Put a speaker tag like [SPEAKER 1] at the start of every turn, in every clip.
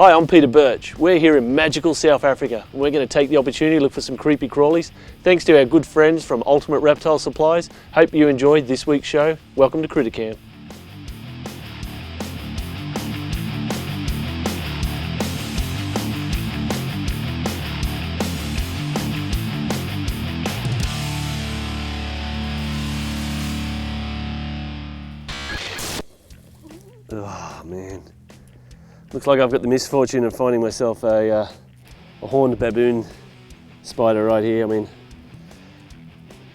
[SPEAKER 1] Hi, I'm Peter Birch. We're here in magical South Africa. We're going to take the opportunity to look for some creepy crawlies. Thanks to our good friends from Ultimate Reptile Supplies. Hope you enjoyed this week's show. Welcome to CrittaCam. Oh man. Looks like I've got the misfortune of finding myself a Horned Baboon Spider right here. I mean,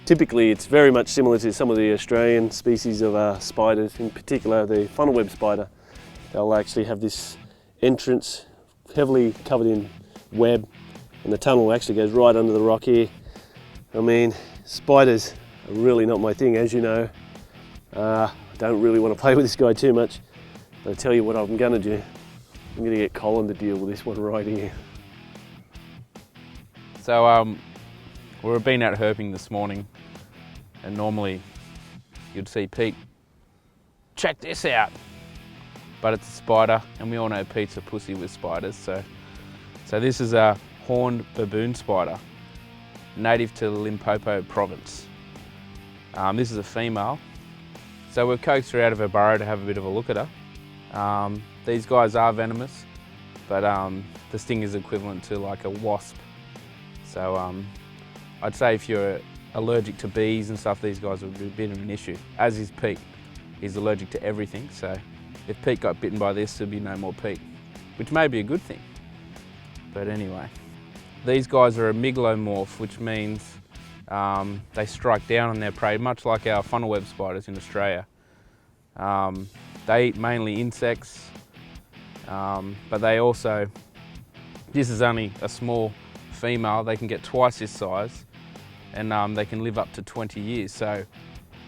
[SPEAKER 1] typically it's very much similar to some of the Australian species of spiders, in particular the funnel web spider. They'll actually have this entrance heavily covered in web, and the tunnel actually goes right under the rock here. I mean, spiders are really not my thing, as you know. I don't really want to play with this guy too much, but I tell you what I'm going to do. I'm going to get Colin to deal with this one right here.
[SPEAKER 2] So we've been out herping this morning, and normally you'd see Pete, check this out, but it's a spider, and we all know Pete's a pussy with spiders. So this is a Horned Baboon Spider, native to the Limpopo province. This is a female, so we've coaxed her out of her burrow to have a bit of a look at her. These guys are venomous, but the sting is equivalent to like a wasp. So I'd say if you're allergic to bees and stuff, these guys would be a bit of an issue, as is Pete. He's allergic to everything, so if Pete got bitten by this, there'd be no more Pete, which may be a good thing. But anyway, these guys are a megalomorph, which means they strike down on their prey, much like our funnel web spiders in Australia. They eat mainly insects, but they also, this is only a small female, they can get twice this size, and they can live up to 20 years. So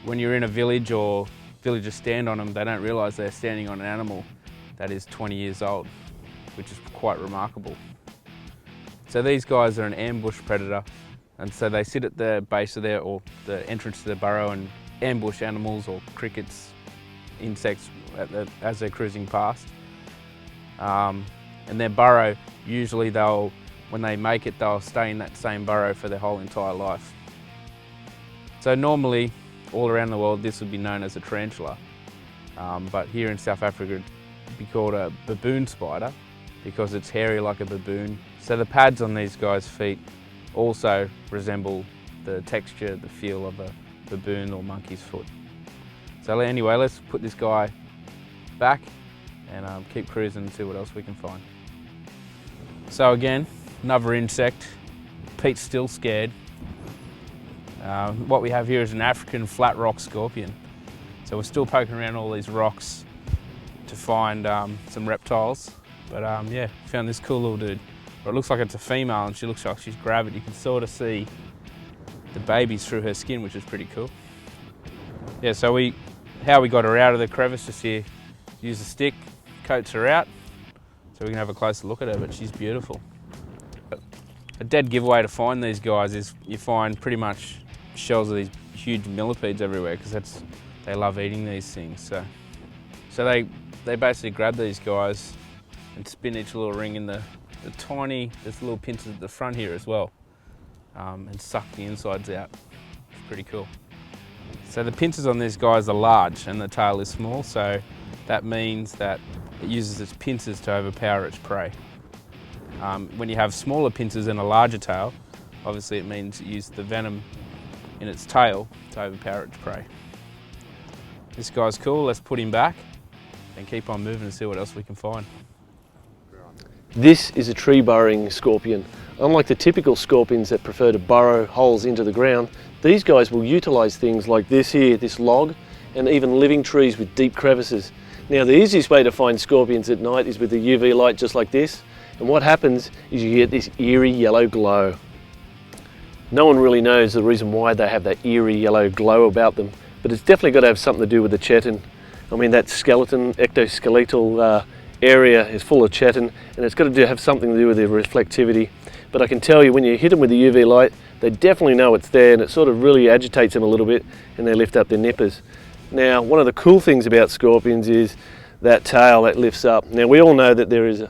[SPEAKER 2] when you're in a village or villagers stand on them, they don't realise they're standing on an animal that is 20 years old, which is quite remarkable. So these guys are an ambush predator, and so they sit at the base of their, or the entrance to their burrow, and ambush animals or crickets, insects as they're cruising past. And their burrow, usually when they make it, they'll stay in that same burrow for their whole entire life. So normally, all around the world, this would be known as a tarantula. But here in South Africa, it'd be called a baboon spider because it's hairy like a baboon. So the pads on these guys' feet also resemble the texture, the feel of a baboon or monkey's foot. So anyway, let's put this guy back and keep cruising and see what else we can find. So again, another insect. Pete's still scared. What we have here is an African flat rock scorpion. So we're still poking around all these rocks to find some reptiles. But yeah, found this cool little dude. But it looks like it's a female, and she looks like she's gravid. You can sort of see the babies through her skin, which is pretty cool. Yeah, so how we got her out of the crevice just here, use a stick, coax her out, so we can have a closer look at her, but she's beautiful. A dead giveaway to find these guys is you find pretty much shells of these huge millipedes everywhere, because they love eating these things. So they basically grab these guys and spin each little ring in there's little pincers at the front here as well, and suck the insides out. It's pretty cool. So the pincers on these guys are large and the tail is small, so that means that it uses its pincers to overpower its prey. When you have smaller pincers and a larger tail, obviously it means it uses the venom in its tail to overpower its prey. This guy's cool, let's put him back and keep on moving and see what else we can find.
[SPEAKER 1] This is a tree burrowing scorpion. Unlike the typical scorpions that prefer to burrow holes into the ground, these guys will utilise things like this here, this log, and even living trees with deep crevices. Now the easiest way to find scorpions at night is with the UV light just like this, and what happens is you get this eerie yellow glow. No one really knows the reason why they have that eerie yellow glow about them, but it's definitely got to have something to do with the chitin. I mean, that skeleton, ectoskeletal area is full of chitin, and it's got to have something to do with the reflectivity. But I can tell you, when you hit them with the UV light, they definitely know it's there, and it sort of really agitates them a little bit, and they lift up their nippers. Now, one of the cool things about scorpions is that tail that lifts up. Now, we all know that there is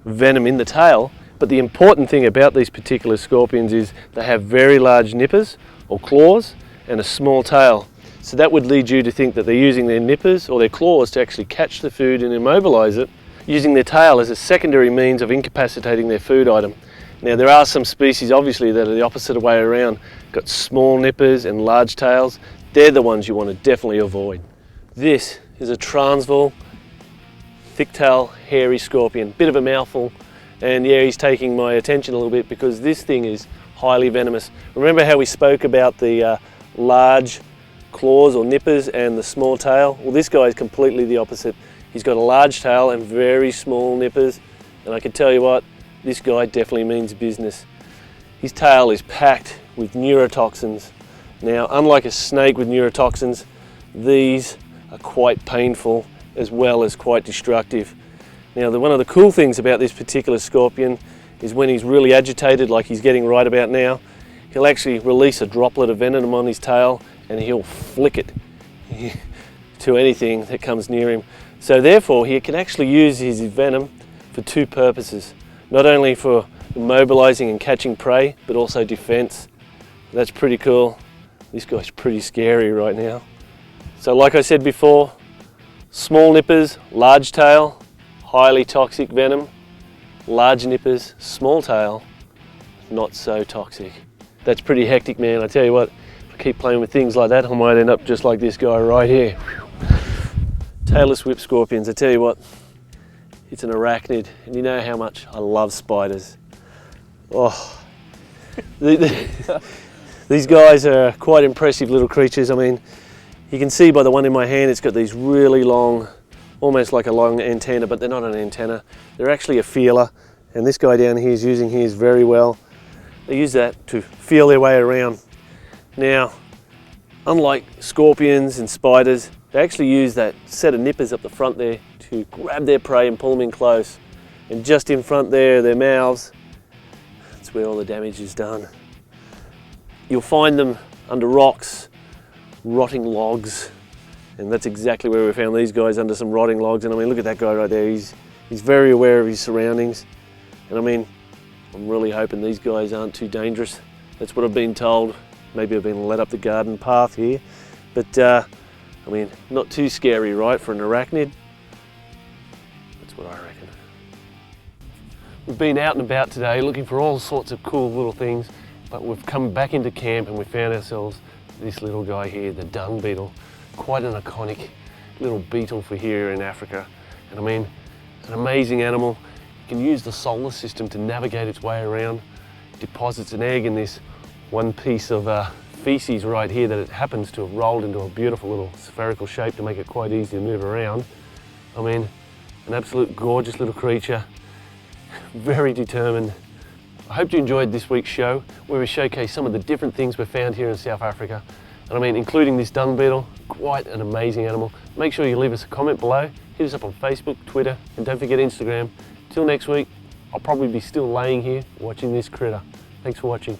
[SPEAKER 1] venom in the tail, but the important thing about these particular scorpions is they have very large nippers or claws and a small tail. So that would lead you to think that they're using their nippers or their claws to actually catch the food and immobilize it, using their tail as a secondary means of incapacitating their food item. Now there are some species obviously that are the opposite way around, got small nippers and large tails. They're the ones you want to definitely avoid. This is a Transvaal thick-tail hairy scorpion, bit of a mouthful, and yeah, he's taking my attention a little bit because this thing is highly venomous. Remember how we spoke about the large claws or nippers and the small tail? Well, this guy is completely the opposite. He's got a large tail and very small nippers, and I can tell you what, this guy definitely means business. His tail is packed with neurotoxins. Now, unlike a snake with neurotoxins, these are quite painful as well as quite destructive. Now, one of the cool things about this particular scorpion is when he's really agitated, like he's getting right about now, he'll actually release a droplet of venom on his tail and he'll flick it to anything that comes near him. So therefore, he can actually use his venom for two purposes. Not only for immobilizing and catching prey, but also defense. That's pretty cool. This guy's pretty scary right now. So like I said before, small nippers, large tail, highly toxic venom. Large nippers, small tail, not so toxic. That's pretty hectic, man. I tell you what, if I keep playing with things like that, I might end up just like this guy right here. Tailless Whip Scorpions, I tell you what, it's an arachnid, and you know how much I love spiders. Oh, these guys are quite impressive little creatures. I mean, you can see by the one in my hand, it's got these really long, almost like a long antenna, but they're not an antenna. They're actually a feeler, and this guy down here is using his very well. They use that to feel their way around. Now, unlike scorpions and spiders, they actually use that set of nippers up the front there to grab their prey and pull them in close. And just in front there, their mouths, that's where all the damage is done. You'll find them under rocks, rotting logs, and that's exactly where we found these guys, under some rotting logs. And I mean, look at that guy right there. He's very aware of his surroundings. And I mean, I'm really hoping these guys aren't too dangerous. That's what I've been told. Maybe I've been led up the garden path here. But I mean, not too scary, right, for an arachnid? That's what I reckon. We've been out and about today looking for all sorts of cool little things, but we've come back into camp and we found ourselves this little guy here, the dung beetle. Quite an iconic little beetle for here in Africa. And I mean, it's an amazing animal. It can use the solar system to navigate its way around. It deposits an egg in this one piece of feces right here that it happens to have rolled into a beautiful little spherical shape to make it quite easy to move around. I mean, an absolute gorgeous little creature, very determined. I hope you enjoyed this week's show where we showcase some of the different things we've found here in South Africa. And I mean, including this dung beetle, quite an amazing animal. Make sure you leave us a comment below, hit us up on Facebook, Twitter, and don't forget Instagram. Till next week, I'll probably be still laying here watching this critter. Thanks for watching.